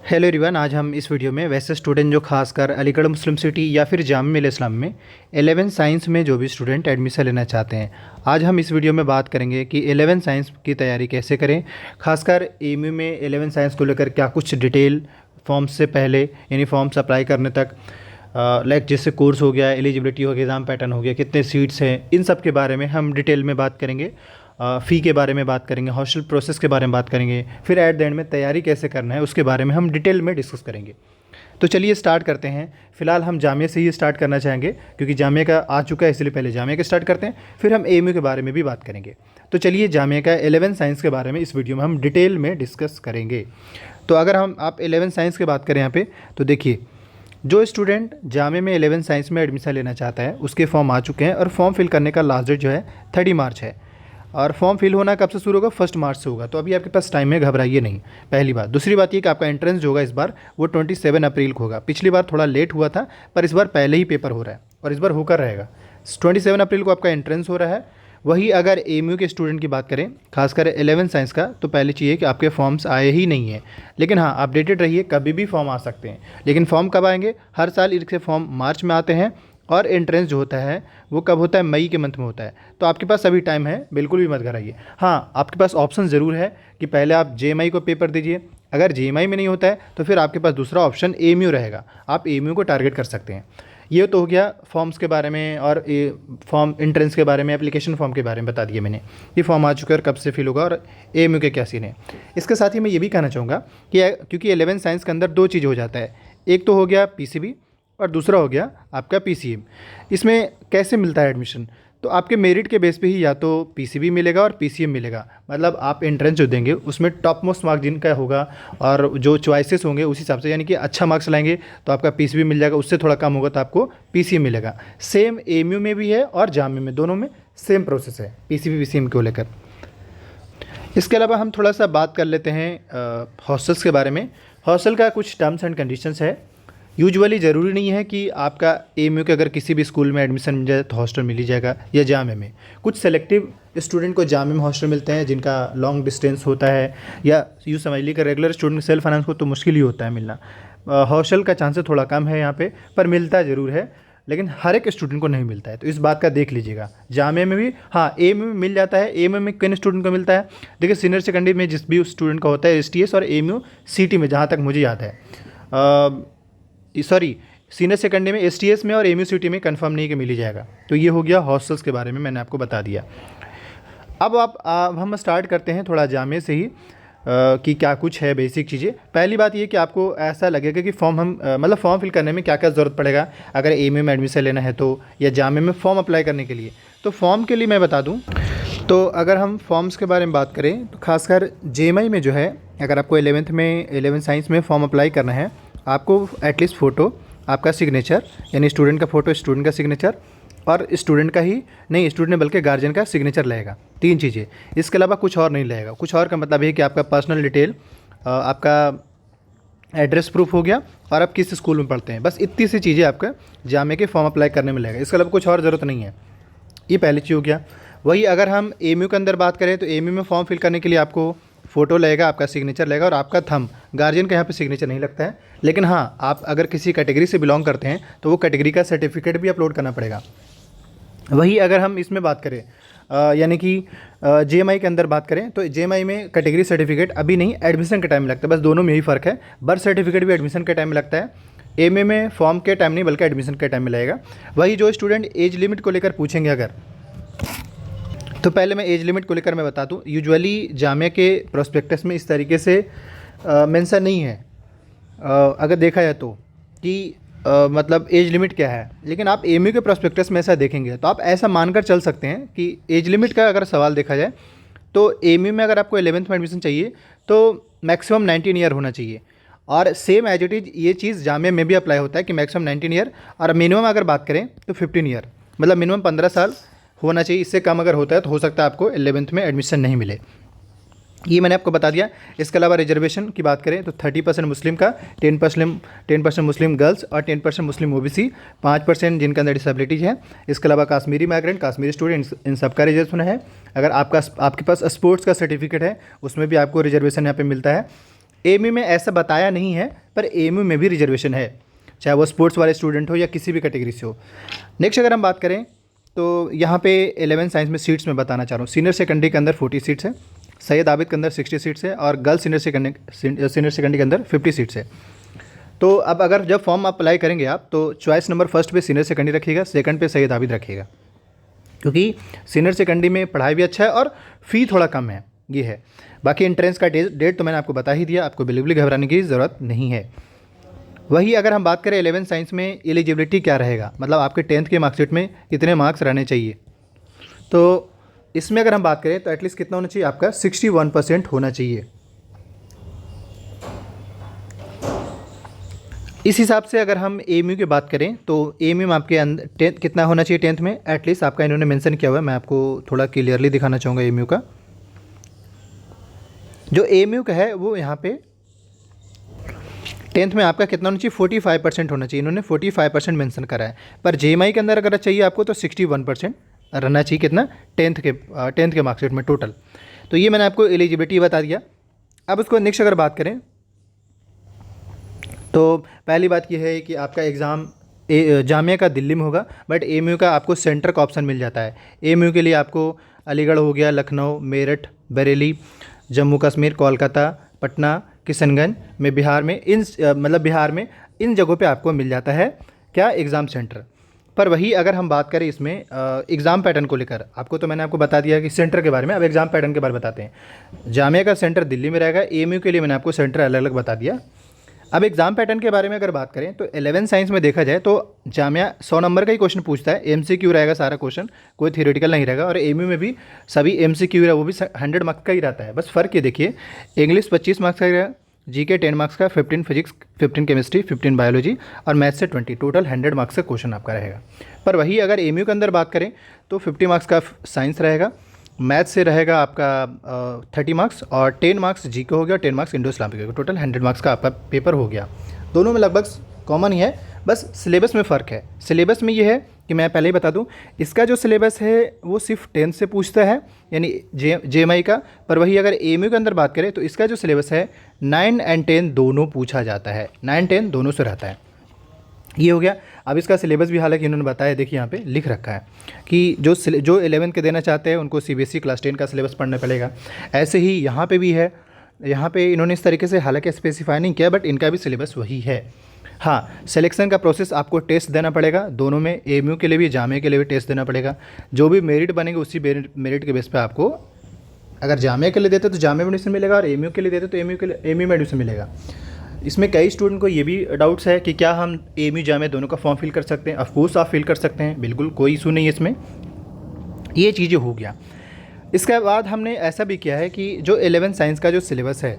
Hello everyone, आज हम इस वीडियो में वैसे स्टूडेंट जो खासकर अलीगढ़ मुस्लिम सिटी या फिर जामिया मिल्लिया इस्लाम में 11 साइंस में जो भी स्टूडेंट एडमिशन लेना चाहते हैं, आज हम इस वीडियो में बात करेंगे कि 11 साइंस की तैयारी कैसे करें। खासकर एमयू में 11 साइंस को लेकर क्या कुछ डिटेल फॉर्म्स से पहले यानी फॉर्म्स अप्लाई करने तक, लाइक जैसे कोर्स हो गया, एलिजिबिलिटी हो गया, एग्ज़ाम पैटर्न हो गया, कितने सीट्स हैं, इन सब के बारे में हम डिटेल में बात करेंगे। फ़ी के बारे में बात करेंगे, हॉस्टल प्रोसेस के बारे में बात करेंगे, फिर एट द एंड में तैयारी कैसे करना है उसके बारे में हम डिटेल में डिस्कस करेंगे। तो चलिए स्टार्ट करते हैं। फ़िलहाल हम जामिया से ही स्टार्ट करना चाहेंगे क्योंकि जामिया का आ चुका है, इसलिए पहले जामिया का स्टार्ट करते हैं, फिर हम एएमयू के बारे में भी बात करेंगे। तो चलिए जामिया का 11 साइंस के बारे में इस वीडियो में हम डिटेल में डिस्कस करेंगे। तो अगर आप 11 साइंस की बात करें यहाँ पे, तो देखिए जो स्टूडेंट जामिया में 11 साइंस में एडमिशन लेना चाहता है उसके फॉर्म आ चुके हैं और फॉर्म फिल करने का लास्ट डेट जो है 30 मार्च है। और फॉर्म फिल होना कब से शुरू होगा? 1 मार्च से होगा। तो अभी आपके पास टाइम है, घबराइए नहीं, पहली बात। दूसरी बात ये कि आपका एंट्रेंस जो होगा इस बार वो 27 अप्रैल को होगा। पिछली बार थोड़ा लेट हुआ था पर इस बार पहले ही पेपर हो रहा है और इस बार होकर रहेगा। 27 अप्रैल को आपका एंट्रेंस हो रहा है। वही अगर एएमयू के स्टूडेंट की बात करें, खासकर 11 साइंस का, तो पहले चाहिए कि आपके फॉर्म्स आए ही नहीं हैं। लेकिन हाँ, अपडेटेड रहिए, कभी भी फॉर्म आ सकते हैं। लेकिन फॉर्म कब आएंगे? हर साल इसके फॉर्म मार्च में आते हैं और एंट्रेंस जो होता है वो कब होता है? मई के मंथ में होता है। तो आपके पास अभी टाइम है, बिल्कुल भी मत घबराइए। हाँ, आपके पास ऑप्शन ज़रूर है कि पहले आप जेएमआई को पेपर दीजिए। अगर जेएमआई में नहीं होता है तो फिर आपके पास दूसरा ऑप्शन एएमयू रहेगा, आप एएमयू को टारगेट कर सकते हैं। ये तो हो गया फॉर्म्स के बारे में और फॉर्म एंट्रेंस के बारे में, एप्लीकेशन फॉर्म के बारे में बता दिया मैंने। ये फॉर्म आ चुका है और कब से फिल होगा और एएमयू के क्या सीन है। इसके साथ ही मैं ये भी कहना चाहूँगा कि क्योंकि 11 साइंस के अंदर दो चीज़ हो जाता है, एक तो हो गया पीसीबी और दूसरा हो गया आपका पीसीएम। इसमें कैसे मिलता है एडमिशन? तो आपके मेरिट के बेस पे ही या तो पीसीबी मिलेगा और पीसीएम मिलेगा। मतलब आप एंट्रेंस जो देंगे उसमें टॉप मोस्ट मार्क्स जिनका होगा और जो चॉइसेस होंगे उस हिसाब से, यानी कि अच्छा मार्क्स लाएंगे तो आपका पीसीबी मिल जाएगा, उससे थोड़ा कम होगा तो आपको पीसीएम मिलेगा। सेम एएमयू में भी है और जामिया में, दोनों में सेम प्रोसेस है पीसीबी पीसीएम को लेकर। इसके अलावा हम थोड़ा सा बात कर लेते हैं हॉस्टल्स के बारे में। हॉस्टल का कुछ टर्म्स एंड कंडीशंस है। यूजुअली ज़रूरी नहीं है कि आपका एएमयू के अगर किसी भी स्कूल में एडमिशन मिल जाए तो हॉस्टल मिल ही जाएगा, या जामिया में। कुछ सेलेक्टिव स्टूडेंट को जामिया में हॉस्टल मिलते हैं जिनका लॉन्ग डिस्टेंस होता है, या यूँ समझ लीजिए कि रेगुलर स्टूडेंट सेल्फ फाइनेंस को तो मुश्किल ही होता है मिलना। हॉस्टल का चांसेस थोड़ा कम है यहाँ पे, पर मिलता ज़रूर है, लेकिन हर एक स्टूडेंट को नहीं मिलता है। तो इस बात का देख लीजिएगा। जामिया में भी हाँ, एएमयू में मिल जाता है। एएमयू में किन स्टूडेंट को मिलता है? देखिए, सीनियर सेकेंडरी में जिस भी स्टूडेंट का होता है एसटीएस, और एएमयू सिटी में, जहाँ तक मुझे याद है, सॉरी, सीनियर सेकेंडरी में एसटीएस में और एएमयू सिटी में कंफर्म नहीं कि मिल ही जाएगा। तो ये हो गया हॉस्टल्स के बारे में, मैंने आपको बता दिया। अब हम स्टार्ट करते हैं थोड़ा जामिया से ही कि क्या कुछ है बेसिक चीज़ें। पहली बात ये कि आपको ऐसा लगेगा कि मतलब फॉर्म फिल करने में क्या क्या ज़रूरत पड़ेगा अगर एएमयू में एडमिशन लेना है तो, या जामिया में फॉर्म अप्लाई करने के लिए। तो फॉर्म के लिए मैं बता दूं, तो अगर हम फॉर्म्स के बारे में बात करें तो खासकर जेएमआई में जो है, अगर आपको 11 साइंस में फॉर्म अप्लाई करना है, आपको एटलीस्ट फ़ोटो, आपका सिग्नेचर, यानी स्टूडेंट का फ़ोटो, स्टूडेंट का सिग्नेचर, और स्टूडेंट का ही नहीं, स्टूडेंट ने बल्कि गार्जियन का सिग्नेचर लगेगा। 3 चीज़ें, इसके अलावा कुछ और नहीं लगेगा। कुछ और का मतलब ये कि आपका पर्सनल डिटेल, आपका एड्रेस प्रूफ हो गया और आप किस स्कूल में पढ़ते हैं, बस इतनी सी चीज़ें आपका जामिया के फॉर्म अप्लाई करने में लगेगा। इसके अलावा कुछ और ज़रूरत नहीं है। ये पहली चीज़ हो गया। वही अगर हम एएमयू के अंदर बात करें तो एएमयू में फॉर्म फिल करने के लिए आपको फ़ोटो लगेगा, आपका सिग्नेचर लगेगा और आपका थंब। गार्जियन का यहाँ पे सिग्नेचर नहीं लगता है, लेकिन हाँ, आप अगर किसी कैटेगरी से बिलोंग करते हैं तो वो कैटेगरी का सर्टिफिकेट भी अपलोड करना पड़ेगा। वही अगर हम इसमें बात करें, यानी कि जेएमआई के अंदर बात करें, तो जेएमआई में कैटेगरी सर्टिफिकेट अभी नहीं, एडमिशन के टाइम में लगता है। बस दोनों में यही फ़र्क है। बर्थ सर्टिफिकेट भी एडमिशन के टाइम में लगता है, एएमयू में फॉर्म के टाइम नहीं बल्कि एडमिशन के टाइम में लगेगा। वही जो स्टूडेंट एज लिमिट को लेकर पूछेंगे अगर, तो पहले मैं एज लिमिट को लेकर मैं बता दूं, यूजुअली जामिया के प्रोस्पेक्टस में इस तरीके से मेंशन नहीं है, अगर देखा जाए तो, कि मतलब एज लिमिट क्या है। लेकिन आप एएमयू के प्रोस्पेक्टस में ऐसा देखेंगे तो आप ऐसा मानकर चल सकते हैं कि एज लिमिट का अगर सवाल देखा जाए तो एएमयू में अगर आपको 11th में एडमिशन चाहिए तो मैक्सिमम 19 ईयर होना चाहिए। और सेम एज इट इज़ ये चीज़ जामिया में भी अप्लाई होता है कि मैक्सिमम 19 ईयर, और मिनिमम अगर बात करें तो 15 ईयर, मतलब मिनिमम 15 साल होना चाहिए। इससे कम अगर होता है तो हो सकता है आपको 11th में एडमिशन नहीं मिले। ये मैंने आपको बता दिया। इसके अलावा रिजर्वेशन की बात करें तो 30% मुस्लिम का, 10% मुस्लिम गर्ल्स और 10% मुस्लिम ओबीसी, 5% जिनके अंदर डिसेबिलिटीज है। इसके अलावा काश्मीरी माइग्रेंट, काश्मीरी स्टूडेंट्स, इन सबका रिजर्वेशन है। अगर आपके पास स्पोर्ट्स का सर्टिफिकेट है उसमें भी आपको रिजर्वेशन यहाँ पे मिलता है। एएमयू में ऐसा बताया नहीं है, पर एएमयू में भी रिजर्वेशन है, चाहे वो स्पोर्ट्स वाले स्टूडेंट हो या किसी भी कैटेगरी से हो। नेक्स्ट अगर हम बात करें तो यहाँ पे 11 साइंस में सीट्स में बताना चाह रहा हूँ। सीनियर सेकेंडरी के अंदर 40 सीट्स है, सैयद आबिद के अंदर 60 सीट्स है, और गर्ल्स सीनियर सेकेंडरी के अंदर 50 सीट्स है। तो अब अगर जब फॉर्म अप्लाई करेंगे आप, तो चॉइस नंबर फर्स्ट पे सीनियर सेकेंडरी रखिएगा, सेकंड पे सैयद आबिद रखिएगा, क्योंकि सीनियर सेकेंडरी में पढ़ाई भी अच्छा है और फ़ी थोड़ा कम है, ये है। बाकी एंट्रेंस का डेट तो मैंने आपको बता ही दिया, आपको बिल्कुल घबराने की ज़रूरत नहीं है। वही अगर हम बात करें 11 साइंस में एलिजिबिलिटी क्या रहेगा, मतलब आपके 10th के मार्कशीट में कितने मार्क्स रहने चाहिए, तो इसमें अगर हम बात करें तो एटलीस्ट कितना होना चाहिए, आपका 61% होना चाहिए। इस हिसाब से अगर हम एएमयू की बात करें तो एएमयू में आपके अंदर 10th कितना होना चाहिए, 10th में एटलीस्ट आपका इन्होंने मेंशन किया हुआ है। मैं आपको थोड़ा क्लियरली दिखाना चाहूँगा एएमयू का। जो एएमयू का है वो यहाँ पे 10th में आपका कितना होना चाहिए, 45% होना चाहिए। इन्होंने 45% मेंशन करा है, पर जेएमआई के अंदर अगर चाहिए आपको तो 61% रहना चाहिए। कितना, 10th के मार्कशीट में टोटल। तो ये मैंने आपको एलिजिबिलिटी बता दिया। अब उसको नेक्स्ट अगर बात करें तो पहली बात यह है कि आपका एग्ज़ाम जामिया का दिल्ली में होगा, बट एएमयू का आपको सेंटर का ऑप्शन मिल जाता है। एएमयू के लिए आपको अलीगढ़ हो गया, लखनऊ, मेरठ, बरेली, जम्मू कश्मीर, कोलकाता, पटना, किशनगंज में बिहार में इन जगहों पे आपको मिल जाता है क्या, एग्ज़ाम सेंटर। पर वही अगर हम बात करें इसमें एग्ज़ाम पैटर्न को लेकर, आपको तो मैंने आपको बता दिया कि सेंटर के बारे में, अब एग्ज़ाम पैटर्न के बारे में बताते हैं। जामिया का सेंटर दिल्ली में रहेगा, एएमयू के लिए मैंने आपको सेंटर अलग अलग बता दिया। अब एग्ज़ाम पैटर्न के बारे में अगर बात करें तो 11 साइंस में देखा जाए तो जामिया 100 नंबर का ही क्वेश्चन पूछता है, एमसीक्यू रहेगा सारा क्वेश्चन, कोई थियोरेटिकल नहीं रहेगा। और एएमयू में भी सभी एमसीक्यू है, वो भी 100 मार्क्स का ही रहता है। बस फ़र्क ये देखिए, इंग्लिश 25 मार्क्स का रहेगा, जीके 10 मार्क्स का, 15 फिजिक्स, 15 केमिस्ट्री, 15 बायोलॉजी और मैथ्स से 20, टोटल 100 मार्क्स का क्वेश्चन आपका रहेगा। पर वही अगर एएमयू के अंदर बात करें तो 50 मार्क्स का साइंस रहेगा, मैथ्स से रहेगा आपका 30 मार्क्स और 10 मार्क्स जीके हो गया और 10 मार्क्स इंडो इस्लामिक हो गया, टोटल 100 मार्क्स का आपका पेपर हो गया। दोनों में लगभग कॉमन ही है, बस सिलेबस में फ़र्क है। सिलेबस में ये है कि मैं पहले ही बता दूं, इसका जो सिलेबस है वो सिर्फ 10 से पूछता है, यानी जेएमआई का। पर वही अगर एएमयू के अंदर बात करें तो इसका जो सिलेबस है 9 और 10 दोनों पूछा जाता है, 9, 10 दोनों से रहता है। ये हो गया। अब इसका सिलेबस भी हालांकि इन्होंने बताया, देखिए यहाँ पे लिख रखा है कि जो 11 के देना चाहते हैं उनको सीबीएसई क्लास 10 का सिलेबस पढ़ना पड़ेगा। ऐसे ही यहाँ पे भी है, यहाँ पे इन्होंने इस तरीके से हालांकि स्पेसिफाई नहीं किया, बट इनका भी सिलेबस वही है। हाँ, सिलेक्शन का प्रोसेस आपको टेस्ट देना पड़ेगा दोनों में, एएमयू के लिए भी जामिया के लिए भी टेस्ट देना पड़ेगा। जो भी मेरिट बनेंगे उसी मेरिट के बेस पे आपको, अगर जामिया के लिए देते तो जामिया में एडमिशन मिलेगा और एएमयू के लिए देते तो एएमयू में एडमिशन मिलेगा। इसमें कई स्टूडेंट को ये भी डाउट्स है कि क्या हम एएमयू जामिया दोनों का फॉर्म फिल कर सकते हैं। ऑफकोर्स आप फिल कर सकते हैं, बिल्कुल कोई इशू नहीं है इसमें। ये चीज़ें हो गया। इसके बाद हमने ऐसा भी किया है कि जो 11 साइंस का जो सिलेबस है,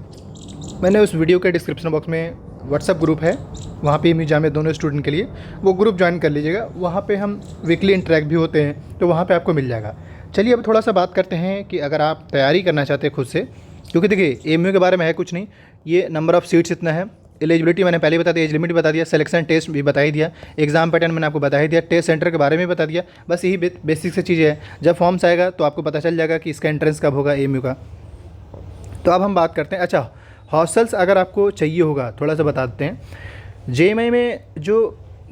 मैंने उस वीडियो के डिस्क्रिप्शन बॉक्स में व्हाट्सअप ग्रुप है, वहाँ पे एएमयू जामिया दोनों स्टूडेंट के लिए वो ग्रुप ज्वाइन कर लीजिएगा। वहाँ पे हम वीकली इंटरेक्ट भी होते हैं, तो वहाँ पे आपको मिल जाएगा। चलिए अब थोड़ा सा बात करते हैं कि अगर आप तैयारी करना चाहते हैं खुद से, क्योंकि देखिए एएमयू के बारे में है कुछ नहीं, ये नंबर ऑफ़ सीट्स इतना है, एलिजिबिलिटी मैंने पहले बता दिया, एज लिमिट बता दिया, सिलेक्शन टेस्ट भी बता ही दिया, एग्जाम पैटर्न मैंने आपको बता ही दिया, टेस्ट सेंटर के बारे में बता दिया। बस यही बेसिक से चीज़ें हैं। जब फॉर्म्स आएगा तो आपको पता चल जाएगा कि इसका एंट्रेंस कब होगा एएमयू का। तो अब हम बात करते हैं, अच्छा हॉस्टल्स अगर आपको चाहिए होगा थोड़ा सा बता देते हैं। जेएमआई में जो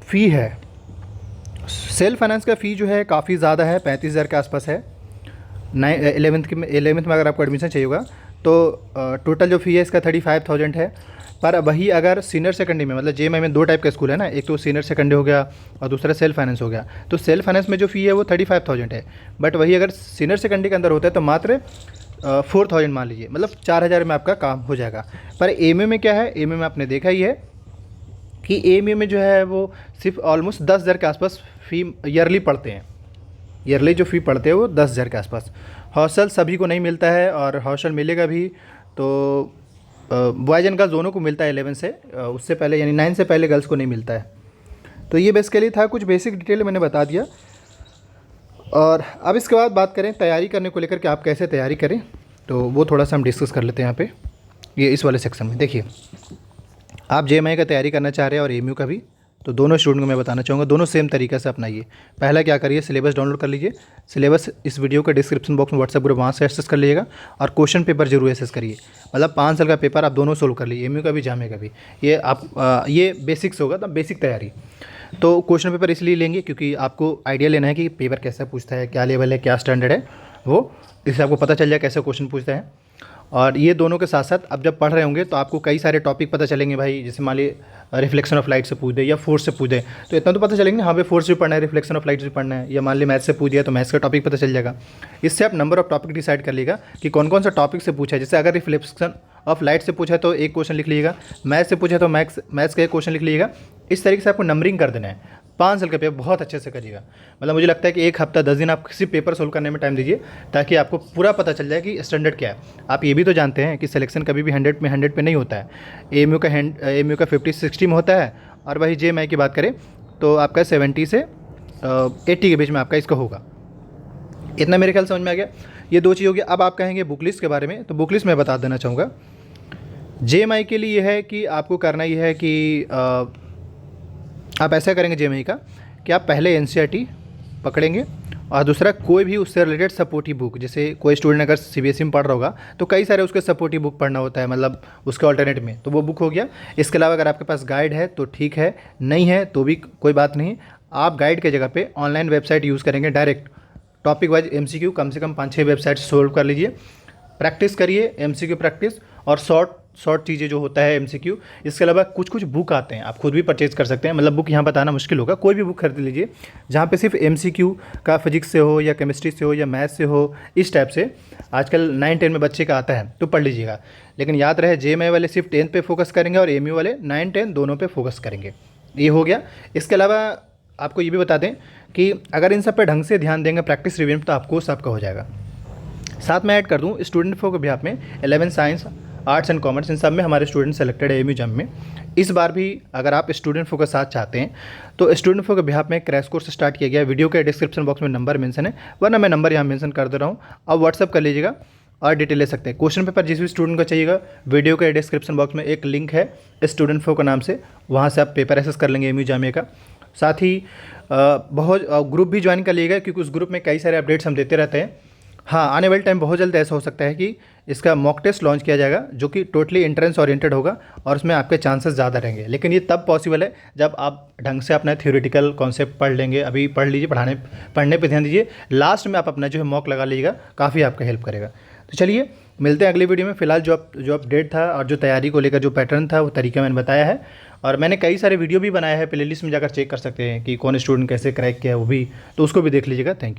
फ़ी है, सेल्फ फाइनेंस का फ़ी जो है काफ़ी ज़्यादा है, 35,000 के आसपास है। 11th में अगर आपको एडमिशन चाहिए होगा तो टोटल जो फ़ी है इसका 35,000 है। पर वही अगर सीनियर सेकेंडरी में, मतलब जेएमआई में 2 टाइप का स्कूल है ना, एक तो सीनियर सेकेंडरी हो गया और दूसरा सेल्फ फाइनेंस हो गया। तो सेल्फ फाइनेंस में जो फ़ी है वो 35,000 है, बट वही अगर सीनियर सेकेंडरी के अंदर होता है तो मात्र 4,000 मान लीजिए, मतलब 4,000 में आपका काम हो जाएगा। पर एएमयू में क्या है, एएमयू में आपने देखा ही है कि एएमयू में जो है वो सिर्फ ऑलमोस्ट 10,000 के आसपास फ़ी ईयरली पढ़ते हैं। ईयरली जो फ़ी पढ़ते हैं वो 10,000 के आसपास। हॉस्टल सभी को नहीं मिलता है, और हॉस्टल मिलेगा भी तो बॉयज़ एंड गर्ल्स दोनों को मिलता है 11 से, उससे पहले यानी 9 से पहले गर्ल्स को नहीं मिलता है। तो ये बेसिकली था, कुछ बेसिक डिटेल मैंने बता दिया। और अब इसके बाद बात करें तैयारी करने को लेकर कि आप कैसे तैयारी करें, तो वो थोड़ा सा हम डिस्कस कर लेते हैं यहाँ पे, ये इस वाले सेक्शन में। देखिए, आप जेएमआई का तैयारी करना चाह रहे हैं और एएमयू का भी, तो दोनों स्टूडेंट को मैं बताना चाहूँगा, दोनों सेम तरीके से अपनाइए। पहला क्या करिए, सिलेबस डाउनलोड कर लीजिए। सिलेबस इस वीडियो के डिस्क्रिप्शन बॉक्स में व्हाट्सएप ग्रुप, वहाँ से एक्सेस कर लीजिएगा। और क्वेश्चन पेपर जरूर एक्सेस करिए, मतलब 5 साल का पेपर आप दोनों सोल्व कर लीजिए, एमयू का भी जामे का भी। ये आप ये बेसिक्स होगा, तो बेसिक तैयारी। तो क्वेश्चन पेपर इसलिए लेंगे क्योंकि आपको आइडिया लेना है कि पेपर कैसा पूछता है, क्या लेवल है, क्या स्टैंडर्ड है, वो इससे आपको पता चल जाए कैसे क्वेश्चन पूछता है। और ये दोनों के साथ साथ अब जब पढ़ रहे होंगे तो आपको कई सारे टॉपिक पता चलेंगे भाई, जैसे मान ली रिफ्लेक्शन ऑफ लाइट से पूछ दे या फोर्स से पूछ दे, तो इतना तो पता चलेंगे ना, हाँ भाई फोर्स भी पढ़ना है, रिफ्लेक्शन ऑफ लाइट भी पढ़ना है। या मान ली मैथ से पूछ दिया तो मैथ्स का टॉपिक पता चल जाएगा। इससे आप नंबर ऑफ टॉपिक डिसाइड कर लीजिएगा कि कौन कौन सा टॉपिक से पूछा है। जैसे अगर रिफ्लेक्शन ऑफ लाइट से पूछा है तो एक क्वेश्चन लिख लीजिएगा, मैथ से पूछा है तो मैथ्स का एक क्वेश्चन लिख लीजिएगा। इस तरीके से आपको नंबरिंग कर देना है। 5 साल का पेपर बहुत अच्छे से करिएगा, मतलब मुझे लगता है कि 1 हफ्ता 10 दिन आप किसी पेपर सोल्व करने में टाइम दीजिए, ताकि आपको पूरा पता चल जाए कि स्टैंडर्ड क्या है। आप ये भी तो जानते हैं कि सिलेक्शन कभी भी 100 पे नहीं होता है। एमयू का 50-60 में होता है, और वही जेएमआई की बात करें तो आपका 70 से 80 के बीच में आपका इसका होगा। इतना मेरे ख्याल समझ में आ गया। ये 2 चीज़ हो गया। अब आप कहेंगे बुक लिस्ट के बारे में, तो बुक लिस्ट मैं बता देना चाहूँगा। जेएमआई के लिए है कि आपको करना ये है कि आप ऐसा करेंगे जेएमआई का कि आप पहले एनसीईआरटी पकड़ेंगे, और दूसरा कोई भी उससे रिलेटेड सपोर्टिव बुक। जैसे कोई स्टूडेंट अगर सीबीएसई में पढ़ रहा होगा तो कई सारे उसके सपोर्टिव बुक पढ़ना होता है, मतलब उसके ऑल्टरनेट में, तो वो बुक हो गया। इसके अलावा अगर आपके पास गाइड है तो ठीक है, नहीं है तो भी कोई बात नहीं। आप गाइड के जगह पे ऑनलाइन वेबसाइट यूज़ करेंगे, डायरेक्ट टॉपिक वाइज एमसीक्यू कम से कम 5-6 वेबसाइट सोल्व कर लीजिए। प्रैक्टिस करिए एमसीक्यू प्रैक्टिस, और शॉर्ट चीज़ें जो होता है एमसीक्यू। इसके अलावा कुछ बुक आते हैं, आप खुद भी परचेज कर सकते हैं, मतलब बुक यहाँ बताना मुश्किल होगा। कोई भी बुक खरीद लीजिए जहाँ पे सिर्फ एमसीक्यू का फिजिक्स से हो या केमिस्ट्री से हो या मैथ से हो, इस टाइप से। आजकल 9-10 में बच्चे का आता है तो पढ़ लीजिएगा। लेकिन याद रहे जेएमआई वाले सिर्फ 10th पे फोकस करेंगे और एमयू वाले 9-10 दोनों पे फोकस करेंगे। ये हो गया। इसके अलावा आपको ये भी बता दें कि अगर इन सब पे ढंग से ध्यान देंगे, प्रैक्टिस रिवीजन, तो आपको सबका हो जाएगा। साथ में ऐड कर दूँ स्टूडेंट फोकस भी आप में 11 साइंस, आर्ट्स एंड कॉमर्स, इन सब में हमारे स्टूडेंट सेलेक्टेड है एमयू जाम में। इस बार भी अगर आप स्टूडेंट फोकस साथ चाहते हैं तो स्टूडेंट फोकस बिहाफ में क्रैश कोर्स स्टार्ट किया गया है। वीडियो के डिस्क्रिप्शन बॉक्स में नंबर मेंशन है, वरना मैं नंबर यहाँ मेंशन कर दे रहा हूँ, आप व्हाट्सअप कर लीजिएगा और डिटेल ले सकते हैं। क्वेश्चन पेपर जिस भी स्टूडेंट को चाहिएगा, वीडियो के डिस्क्रिप्शन बॉक्स में एक लिंक है स्टूडेंट फोकस नाम से, वहाँ से आप पेपर एक्सेस कर लेंगे एमयू जामिया का। साथ ही बहुत ग्रुप भी ज्वाइन कर लीजिएगा, क्योंकि उस ग्रुप में कई सारे अपडेट्स हम देते रहते हैं। हाँ, आने वाले टाइम बहुत जल्द ऐसा हो सकता है कि इसका मॉक टेस्ट लॉन्च किया जाएगा, जो कि टोटली एंट्रेंस ओरिएंटेड होगा, और उसमें आपके चांसेस ज़्यादा रहेंगे। लेकिन ये तब पॉसिबल है जब आप ढंग से अपना थ्योरेटिकल कॉन्सेप्ट पढ़ लेंगे। अभी पढ़ लीजिए, पढ़ने पे ध्यान दीजिए, लास्ट में आप अपना जो है मॉक लगा लीजिएगा, काफ़ी आपका हेल्प करेगा। तो चलिए मिलते हैं अगली वीडियो में। फिलहाल जो अपडेट था और जो तैयारी को लेकर जो पैटर्न था, वो तरीका मैंने बताया है, और मैंने कई सारे वीडियो भी बनाए हैं, प्लेलिस्ट में जाकर चेक कर सकते हैं कि कौन स्टूडेंट कैसे क्रैक किया है वो भी, तो उसको भी देख लीजिएगा। Thank you.